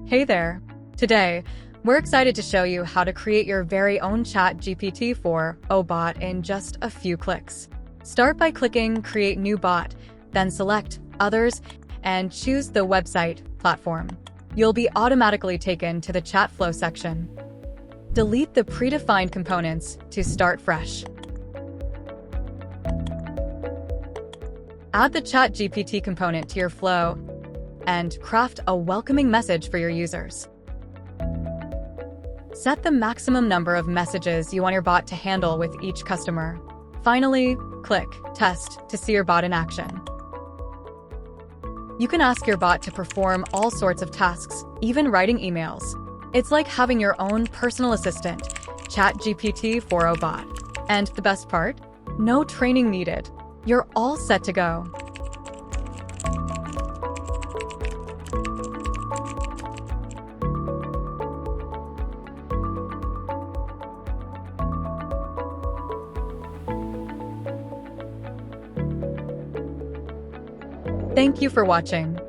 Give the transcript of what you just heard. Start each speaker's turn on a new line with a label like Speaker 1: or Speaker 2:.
Speaker 1: Hey there! Today, we're excited to show you how to create your very own ChatGPT-4o bot in just a few clicks. Start by clicking Create New Bot, then select Others and choose the website platform. You'll be automatically taken to the chat flow section. Delete the predefined components to start fresh. Add the ChatGPT component to your flow and craft a welcoming message for your users. Set the maximum number of messages you want your bot to handle with each customer. Finally, click Test to see your bot in action. You can ask your bot to perform all sorts of tasks, even writing emails. It's like having your own personal assistant, ChatGPT-4o bot. And the best part? No training needed. You're all set to go. Thank you for watching.